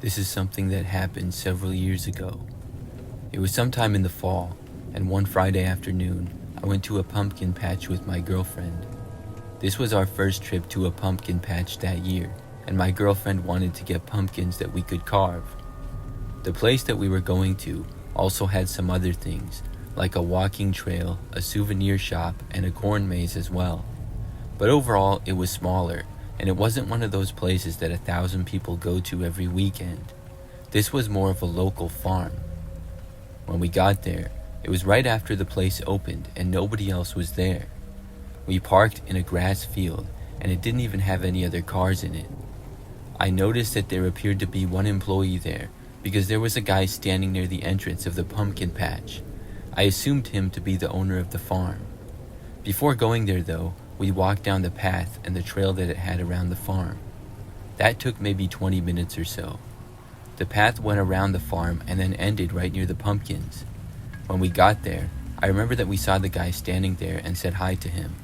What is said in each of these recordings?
This is something that happened several years ago. It was sometime in the fall, and one Friday afternoon, I went to a pumpkin patch with my girlfriend. This was our first trip to a pumpkin patch that year, and my girlfriend wanted to get pumpkins that we could carve. The place that we were going to also had some other things, like a walking trail, a souvenir shop, and a corn maze as well. But overall, it was smaller, and it wasn't one of those places that 1,000 people go to every weekend. This was more of a local farm. When we got there, it was right after the place opened and nobody else was there. We parked in a grass field, and it didn't even have any other cars in it. I noticed that there appeared to be one employee there because there was a guy standing near the entrance of the pumpkin patch. I assumed him to be the owner of the farm. Before going there though, we walked down the path and the trail that it had around the farm. That took maybe 20 minutes or so. The path went around the farm and then ended right near the pumpkins. When we got there, I remember that we saw the guy standing there and said hi to him.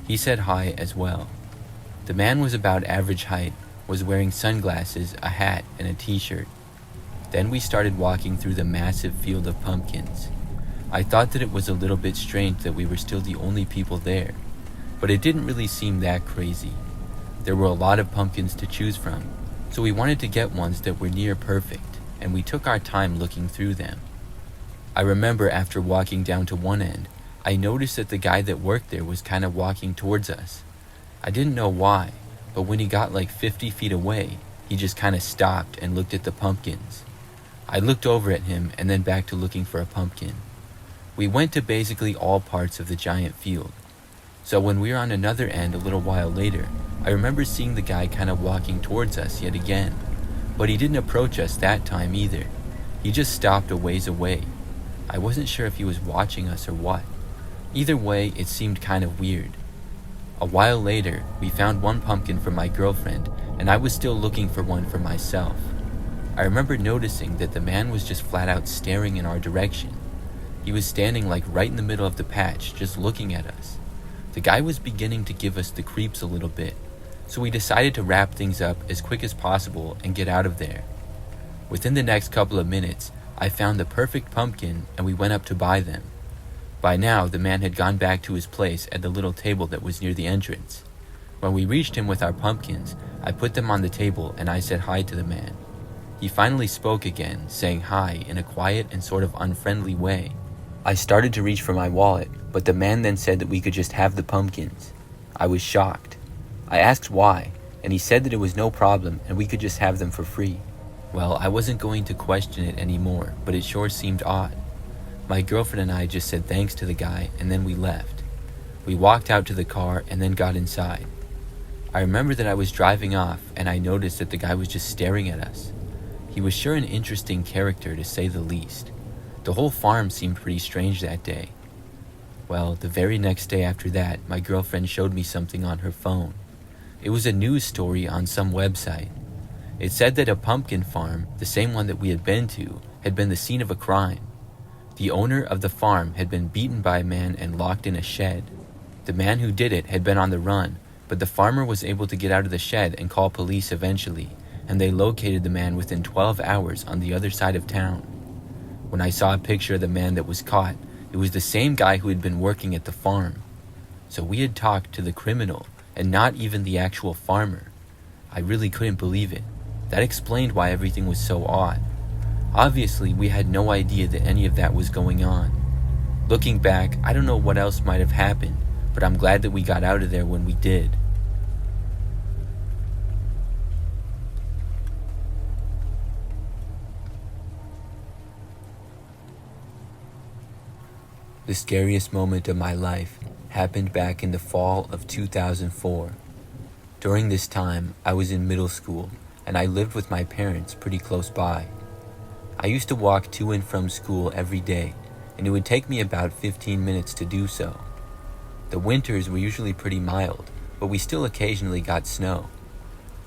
He said hi as well. The man was about average height, was wearing sunglasses, a hat, and a t-shirt. Then we started walking through the massive field of pumpkins. I thought that it was a little bit strange that we were still the only people there, but it didn't really seem that crazy. There were a lot of pumpkins to choose from, so we wanted to get ones that were near perfect, and we took our time looking through them. I remember after walking down to one end, I noticed that the guy that worked there was kind of walking towards us. I didn't know why, but when he got like 50 feet away, he just kind of stopped and looked at the pumpkins. I looked over at him and then back to looking for a pumpkin. We went to basically all parts of the giant field. So when we were on another end a little while later, I remember seeing the guy kind of walking towards us yet again, but he didn't approach us that time either. He just stopped a ways away. I wasn't sure if he was watching us or what. Either way, it seemed kind of weird. A while later, we found one pumpkin for my girlfriend, and I was still looking for one for myself. I remember noticing that the man was just flat out staring in our direction. He was standing like right in the middle of the patch, just looking at us. The guy was beginning to give us the creeps a little bit, so we decided to wrap things up as quick as possible and get out of there. Within the next couple of minutes, I found the perfect pumpkin and we went up to buy them. By now, the man had gone back to his place at the little table that was near the entrance. When we reached him with our pumpkins, I put them on the table and I said hi to the man. He finally spoke again, saying hi in a quiet and sort of unfriendly way. I started to reach for my wallet, but the man then said that we could just have the pumpkins. I was shocked. I asked why, and he said that it was no problem and we could just have them for free. Well, I wasn't going to question it anymore, but it sure seemed odd. My girlfriend and I just said thanks to the guy and then we left. We walked out to the car and then got inside. I remember that I was driving off and I noticed that the guy was just staring at us. He was sure an interesting character to say the least. The whole farm seemed pretty strange that day. Well, the very next day after that, my girlfriend showed me something on her phone. It was a news story on some website. It said that a pumpkin farm, the same one that we had been to, had been the scene of a crime. The owner of the farm had been beaten by a man and locked in a shed. The man who did it had been on the run, but the farmer was able to get out of the shed and call police eventually, and they located the man within 12 hours on the other side of town. When I saw a picture of the man that was caught, it was the same guy who had been working at the farm. So we had talked to the criminal and not even the actual farmer. I really couldn't believe it. That explained why everything was so odd. Obviously, we had no idea that any of that was going on. Looking back, I don't know what else might have happened, but I'm glad that we got out of there when we did. The scariest moment of my life happened back in the fall of 2004. During this time, I was in middle school, and I lived with my parents pretty close by. I used to walk to and from school every day, and it would take me about 15 minutes to do so. The winters were usually pretty mild, but we still occasionally got snow.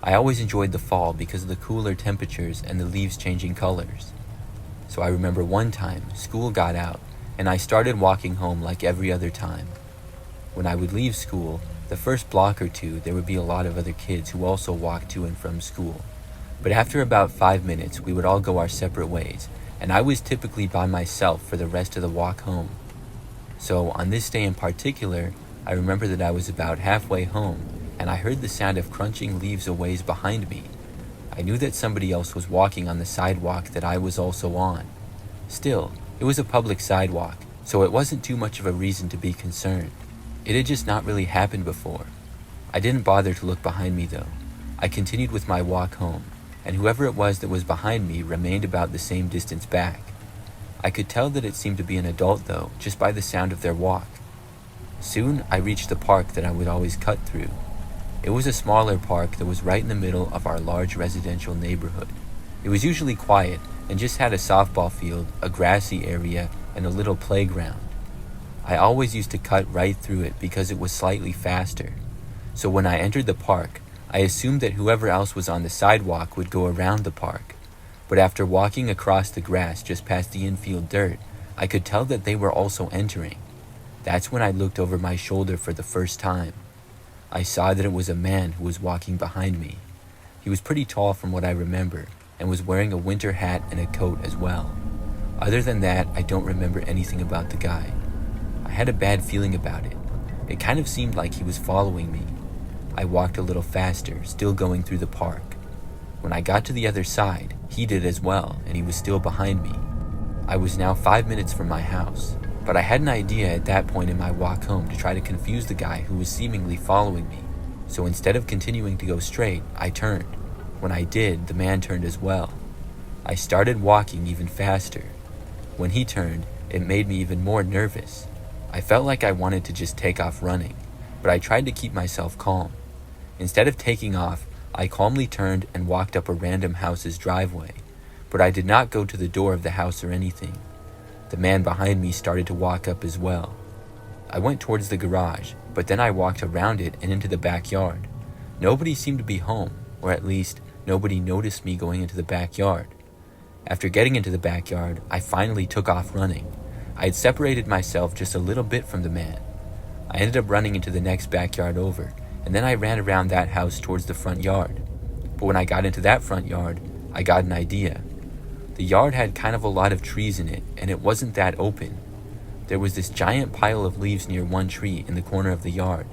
I always enjoyed the fall because of the cooler temperatures and the leaves changing colors. So I remember one time, school got out, and I started walking home like every other time. When I would leave school, the first block or two, there would be a lot of other kids who also walked to and from school. But after about 5 minutes, we would all go our separate ways, and I was typically by myself for the rest of the walk home. So on this day in particular, I remember that I was about halfway home, and I heard the sound of crunching leaves a ways behind me. I knew that somebody else was walking on the sidewalk that I was also on. Still, it was a public sidewalk, so it wasn't too much of a reason to be concerned. It had just not really happened before. I didn't bother to look behind me though. I continued with my walk home, and whoever it was that was behind me remained about the same distance back. I could tell that it seemed to be an adult though, just by the sound of their walk. Soon I reached the park that I would always cut through. It was a smaller park that was right in the middle of our large residential neighborhood. It was usually quiet and just had a softball field, a grassy area, and a little playground. I always used to cut right through it because it was slightly faster. So when I entered the park, I assumed that whoever else was on the sidewalk would go around the park. But after walking across the grass just past the infield dirt, I could tell that they were also entering. That's when I looked over my shoulder for the first time. I saw that it was a man who was walking behind me. He was pretty tall from what I remember, and was wearing a winter hat and a coat as well. Other than that, I don't remember anything about the guy. I had a bad feeling about it. It kind of seemed like he was following me. I walked a little faster, still going through the park. When I got to the other side, he did as well, and he was still behind me. I was now 5 minutes from my house, but I had an idea at that point in my walk home to try to confuse the guy who was seemingly following me. So instead of continuing to go straight, I turned. When I did, the man turned as well. I started walking even faster. When he turned, it made me even more nervous. I felt like I wanted to just take off running, but I tried to keep myself calm. Instead of taking off, I calmly turned and walked up a random house's driveway, but I did not go to the door of the house or anything. The man behind me started to walk up as well. I went towards the garage, but then I walked around it and into the backyard. Nobody seemed to be home, or at least nobody noticed me going into the backyard. After getting into the backyard, I finally took off running. I had separated myself just a little bit from the man. I ended up running into the next backyard over, and then I ran around that house towards the front yard. But when I got into that front yard, I got an idea. The yard had kind of a lot of trees in it, and it wasn't that open. There was this giant pile of leaves near one tree in the corner of the yard.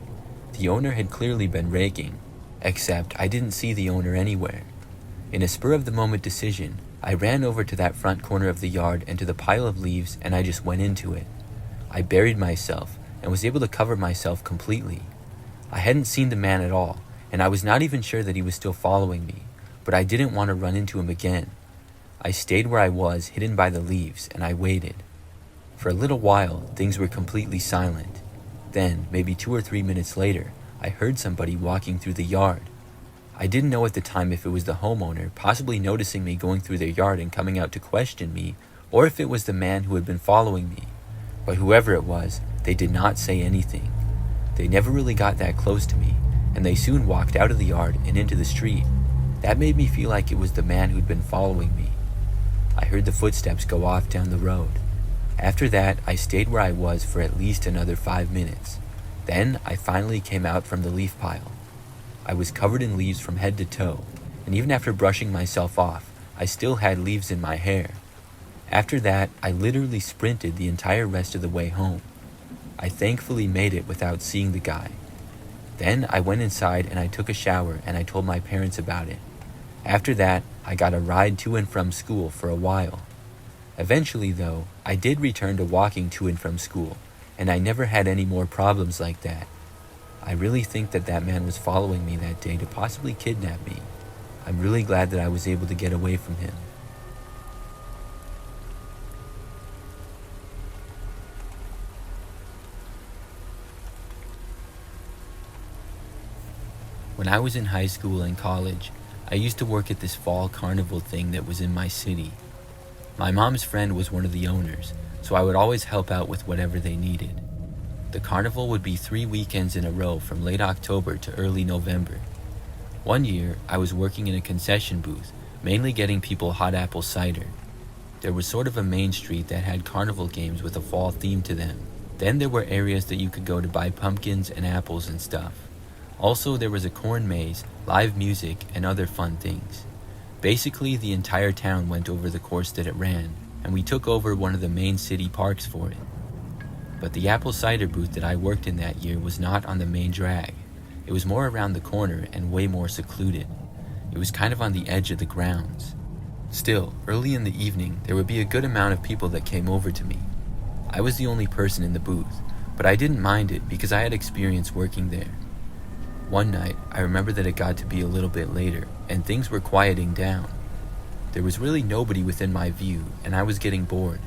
The owner had clearly been raking, except I didn't see the owner anywhere. In a spur-of-the-moment decision, I ran over to that front corner of the yard and to the pile of leaves, and I just went into it. I buried myself and was able to cover myself completely. I hadn't seen the man at all, and I was not even sure that he was still following me, but I didn't want to run into him again. I stayed where I was, hidden by the leaves, and I waited. For a little while, things were completely silent. Then, maybe 2 or 3 minutes later, I heard somebody walking through the yard. I didn't know at the time if it was the homeowner possibly noticing me going through their yard and coming out to question me, or if it was the man who had been following me. But whoever it was, they did not say anything. They never really got that close to me, and they soon walked out of the yard and into the street. That made me feel like it was the man who'd been following me. I heard the footsteps go off down the road. After that, I stayed where I was for at least another 5 minutes. Then, I finally came out from the leaf pile. I was covered in leaves from head to toe, and even after brushing myself off, I still had leaves in my hair. After that, I literally sprinted the entire rest of the way home. I thankfully made it without seeing the guy. Then I went inside and I took a shower and I told my parents about it. After that, I got a ride to and from school for a while. Eventually though, I did return to walking to and from school, and I never had any more problems like that. I really think that that man was following me that day to possibly kidnap me. I'm really glad that I was able to get away from him. When I was in high school and college, I used to work at this fall carnival thing that was in my city. My mom's friend was one of the owners, so I would always help out with whatever they needed. The carnival would be 3 weekends in a row from late October to early November. One year, I was working in a concession booth, mainly getting people hot apple cider. There was sort of a main street that had carnival games with a fall theme to them. Then there were areas that you could go to buy pumpkins and apples and stuff. Also, there was a corn maze, live music, and other fun things. Basically, the entire town went over the course that it ran, and we took over one of the main city parks for it. But the apple cider booth that I worked in that year was not on the main drag. It was more around the corner and way more secluded. It was kind of on the edge of the grounds. Still, early in the evening, there would be a good amount of people that came over to me. I was the only person in the booth, but I didn't mind it because I had experience working there. One night, I remember that it got to be a little bit later, and things were quieting down. There was really nobody within my view, and I was getting bored.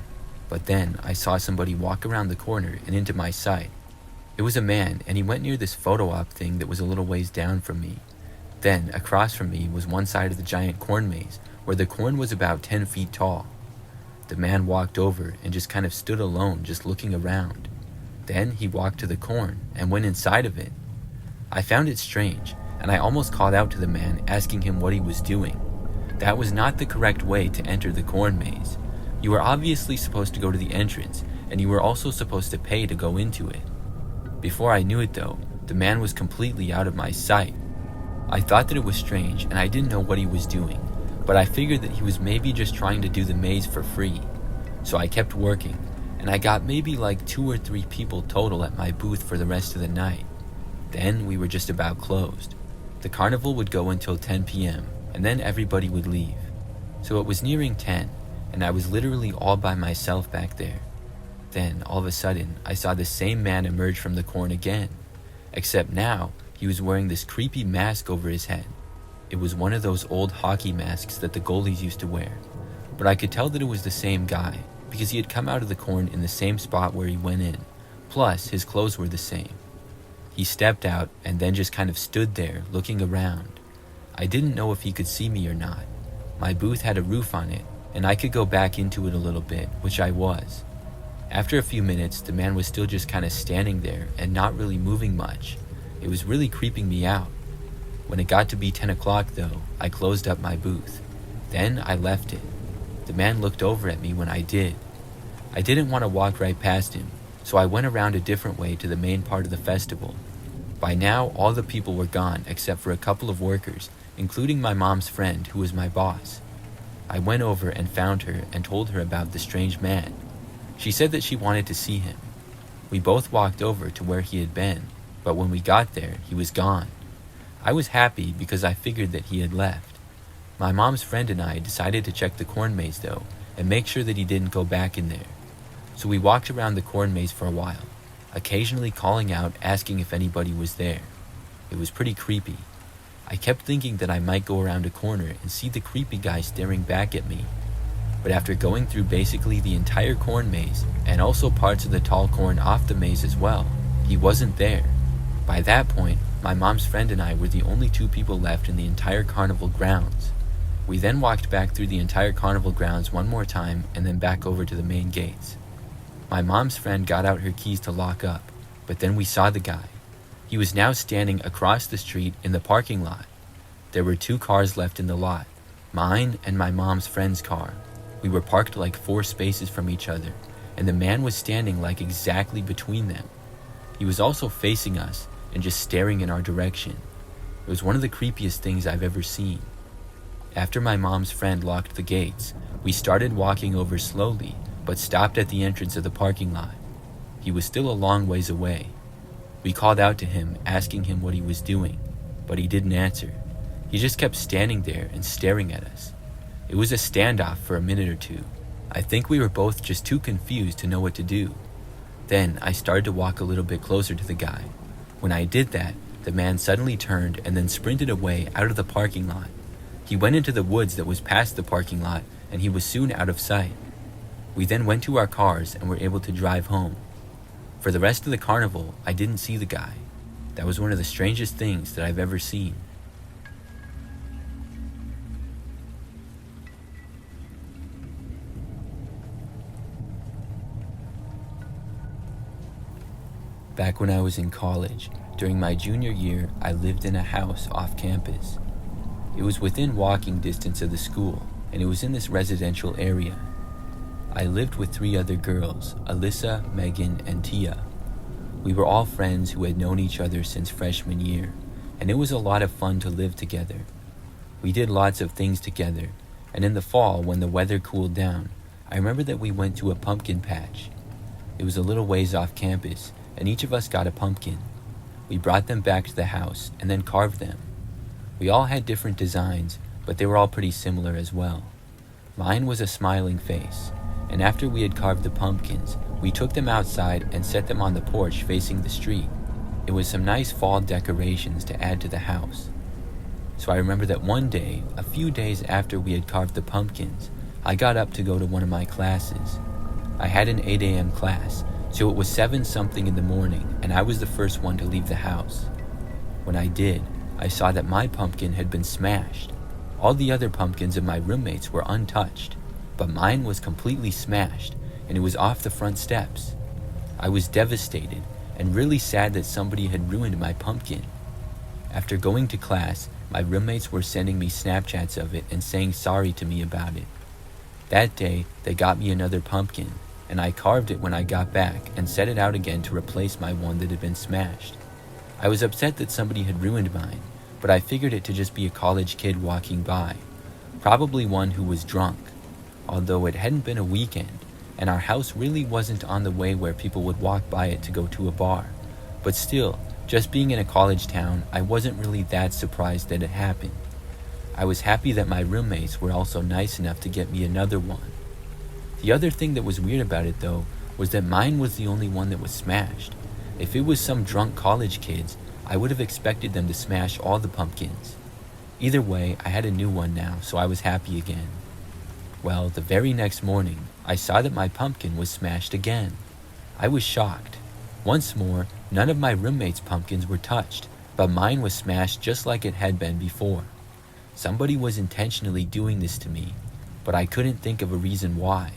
But then, I saw somebody walk around the corner and into my sight. It was a man, and he went near this photo op thing that was a little ways down from me. Then, across from me was one side of the giant corn maze, where the corn was about 10 feet tall. The man walked over and just kind of stood alone, just looking around. Then, he walked to the corn and went inside of it. I found it strange, and I almost called out to the man, asking him what he was doing. That was not the correct way to enter the corn maze. You were obviously supposed to go to the entrance, and you were also supposed to pay to go into it. Before I knew it though, the man was completely out of my sight. I thought that it was strange, and I didn't know what he was doing, but I figured that he was maybe just trying to do the maze for free. So I kept working, and I got maybe like 2 or 3 people total at my booth for the rest of the night. Then we were just about closed. The carnival would go until 10 p.m., and then everybody would leave. So it was nearing 10, and I was literally all by myself back there. Then, all of a sudden, I saw the same man emerge from the corn again, except now, he was wearing this creepy mask over his head. It was one of those old hockey masks that the goalies used to wear, but I could tell that it was the same guy, because he had come out of the corn in the same spot where he went in, plus his clothes were the same. He stepped out and then just kind of stood there, looking around. I didn't know if he could see me or not. My booth had a roof on it, and I could go back into it a little bit, which I was. After a few minutes, the man was still just kind of standing there and not really moving much. It was really creeping me out. When it got to be 10 o'clock though, I closed up my booth. Then I left it. The man looked over at me when I did. I didn't want to walk right past him, so I went around a different way to the main part of the festival. By now, all the people were gone except for a couple of workers, including my mom's friend who was my boss. I went over and found her and told her about the strange man. She said that she wanted to see him. We both walked over to where he had been, but when we got there, he was gone. I was happy because I figured that he had left. My mom's friend and I decided to check the corn maze though, and make sure that he didn't go back in there. So we walked around the corn maze for a while, occasionally calling out, asking if anybody was there. It was pretty creepy. I kept thinking that I might go around a corner and see the creepy guy staring back at me. But after going through basically the entire corn maze, and also parts of the tall corn off the maze as well, he wasn't there. By that point, my mom's friend and I were the only 2 people left in the entire carnival grounds. We then walked back through the entire carnival grounds one more time and then back over to the main gates. My mom's friend got out her keys to lock up, but then we saw the guy. He was now standing across the street in the parking lot. There were 2 cars left in the lot, mine and my mom's friend's car. We were parked like 4 spaces from each other, and the man was standing like exactly between them. He was also facing us and just staring in our direction. It was one of the creepiest things I've ever seen. After my mom's friend locked the gates, we started walking over slowly, but stopped at the entrance of the parking lot. He was still a long ways away. We called out to him, asking him what he was doing, but he didn't answer. He just kept standing there and staring at us. It was a standoff for a minute or 2. I think we were both just too confused to know what to do. Then I started to walk a little bit closer to the guy. When I did that, the man suddenly turned and then sprinted away out of the parking lot. He went into the woods that was past the parking lot, and he was soon out of sight. We then went to our cars and were able to drive home. For the rest of the carnival, I didn't see the guy. That was one of the strangest things that I've ever seen. Back when I was in college, during my junior year, I lived in a house off campus. It was within walking distance of the school, and it was in this residential area. I lived with 3 other girls, Alyssa, Megan, and Tia. We were all friends who had known each other since freshman year, and it was a lot of fun to live together. We did lots of things together, and in the fall, when the weather cooled down, I remember that we went to a pumpkin patch. It was a little ways off campus, and each of us got a pumpkin. We brought them back to the house and then carved them. We all had different designs, but they were all pretty similar as well. Mine was a smiling face, and after we had carved the pumpkins, we took them outside and set them on the porch facing the street. It was some nice fall decorations to add to the house. So I remember that one day, a few days after we had carved the pumpkins, I got up to go to one of my classes. I had an 8 a.m. class, so it was 7-something in the morning, and I was the first one to leave the house. When I did, I saw that my pumpkin had been smashed. All the other pumpkins of my roommates were untouched, but mine was completely smashed, and it was off the front steps. I was devastated and really sad that somebody had ruined my pumpkin. After going to class, my roommates were sending me Snapchats of it and saying sorry to me about it. That day, they got me another pumpkin, and I carved it when I got back and set it out again to replace my one that had been smashed. I was upset that somebody had ruined mine, but I figured it to just be a college kid walking by, probably one who was drunk, although it hadn't been a weekend, and our house really wasn't on the way where people would walk by it to go to a bar. But still, just being in a college town, I wasn't really that surprised that it happened. I was happy that my roommates were also nice enough to get me another one. The other thing that was weird about it though, was that mine was the only one that was smashed. If it was some drunk college kids, I would have expected them to smash all the pumpkins. Either way, I had a new one now, so I was happy again. Well, the very next morning, I saw that my pumpkin was smashed again. I was shocked. Once more, none of my roommates' pumpkins were touched, but mine was smashed just like it had been before. Somebody was intentionally doing this to me, but I couldn't think of a reason why.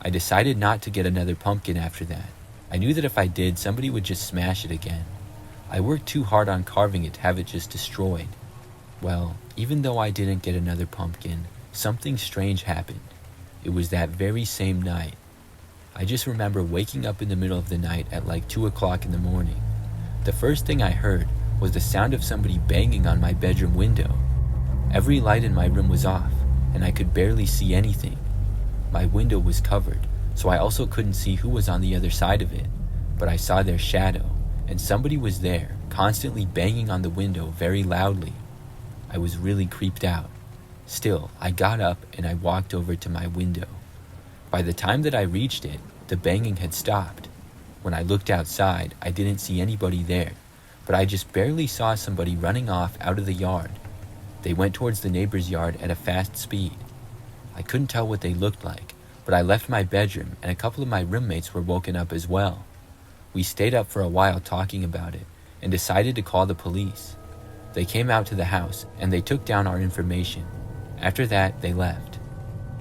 I decided not to get another pumpkin after that. I knew that if I did, somebody would just smash it again. I worked too hard on carving it to have it just destroyed. Well, even though I didn't get another pumpkin, something strange happened. It was that very same night. I just remember waking up in the middle of the night at like 2 o'clock in the morning. The first thing I heard was the sound of somebody banging on my bedroom window. Every light in my room was off, and I could barely see anything. My window was covered, so I also couldn't see who was on the other side of it, but I saw their shadow, and somebody was there, constantly banging on the window very loudly. I was really creeped out. Still, I got up and I walked over to my window. By the time that I reached it, the banging had stopped. When I looked outside, I didn't see anybody there, but I just barely saw somebody running off out of the yard. They went towards the neighbor's yard at a fast speed. I couldn't tell what they looked like, but I left my bedroom and a couple of my roommates were woken up as well. We stayed up for a while talking about it and decided to call the police. They came out to the house and they took down our information. After that, they left.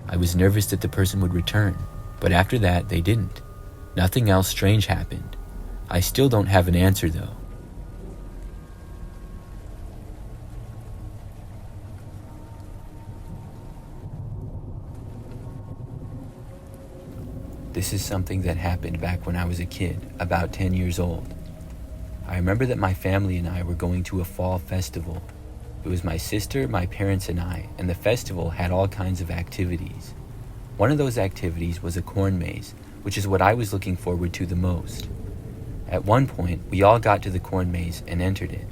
I was nervous that the person would return, but after that, they didn't. Nothing else strange happened. I still don't have an answer though. This is something that happened back when I was a kid, about 10 years old. I remember that my family and I were going to a fall festival. It was my sister, my parents, and I, and the festival had all kinds of activities. One of those activities was a corn maze, which is what I was looking forward to the most. At one point, we all got to the corn maze and entered it.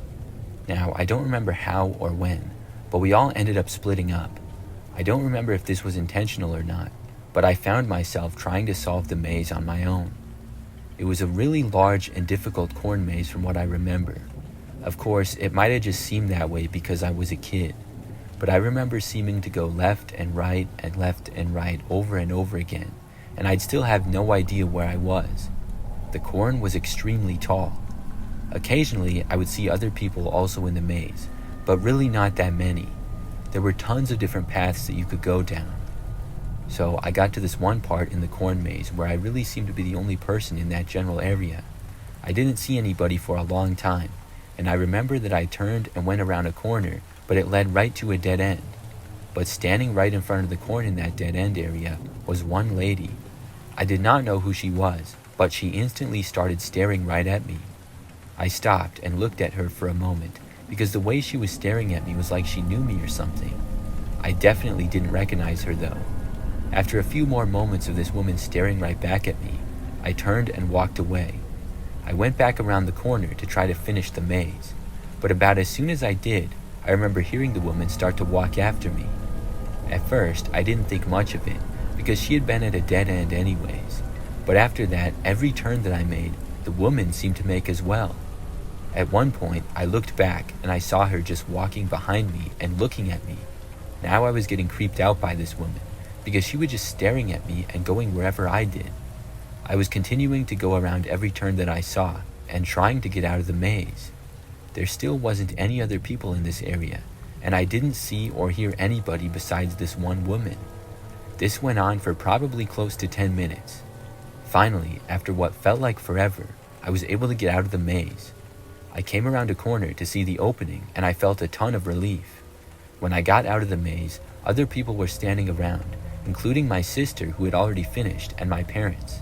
Now, I don't remember how or when, but we all ended up splitting up. I don't remember if this was intentional or not, but I found myself trying to solve the maze on my own. It was a really large and difficult corn maze from what I remember. Of course, it might have just seemed that way because I was a kid, but I remember seeming to go left and right and left and right over and over again, and I'd still have no idea where I was. The corn was extremely tall. Occasionally, I would see other people also in the maze, but really not that many. There were tons of different paths that you could go down. So I got to this one part in the corn maze where I really seemed to be the only person in that general area. I didn't see anybody for a long time, and I remember that I turned and went around a corner, but it led right to a dead end. But standing right in front of the corn in that dead end area was one lady. I did not know who she was, but she instantly started staring right at me. I stopped and looked at her for a moment, because the way she was staring at me was like she knew me or something. I definitely didn't recognize her though. After a few more moments of this woman staring right back at me, I turned and walked away. I went back around the corner to try to finish the maze, but about as soon as I did, I remember hearing the woman start to walk after me. At first, I didn't think much of it, because she had been at a dead end anyways, but after that, every turn that I made, the woman seemed to make as well. At one point, I looked back and I saw her just walking behind me and looking at me. Now I was getting creeped out by this woman, because she was just staring at me and going wherever I did. I was continuing to go around every turn that I saw and trying to get out of the maze. There still wasn't any other people in this area, and I didn't see or hear anybody besides this one woman. This went on for probably close to 10 minutes. Finally, after what felt like forever, I was able to get out of the maze. I came around a corner to see the opening and I felt a ton of relief. When I got out of the maze, other people were standing around, including my sister who had already finished and my parents.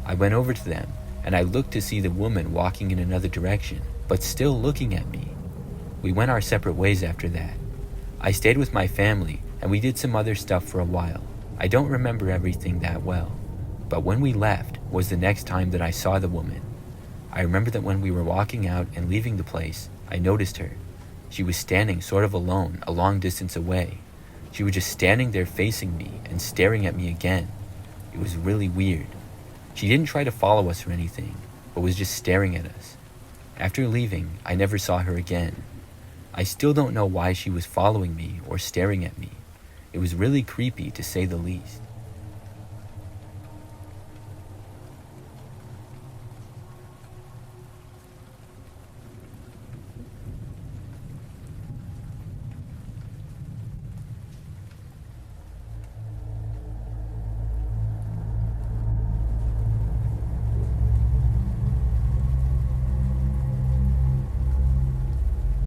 I went over to them and I looked to see the woman walking in another direction, but still looking at me. We went our separate ways after that. I stayed with my family and we did some other stuff for a while. I don't remember everything that well, but when we left was the next time that I saw the woman. I remember that when we were walking out and leaving the place, I noticed her. She was standing sort of alone, a long distance away. She was just standing there facing me and staring at me again. It was really weird. She didn't try to follow us or anything, but was just staring at us. After leaving, I never saw her again. I still don't know why she was following me or staring at me. It was really creepy to say the least.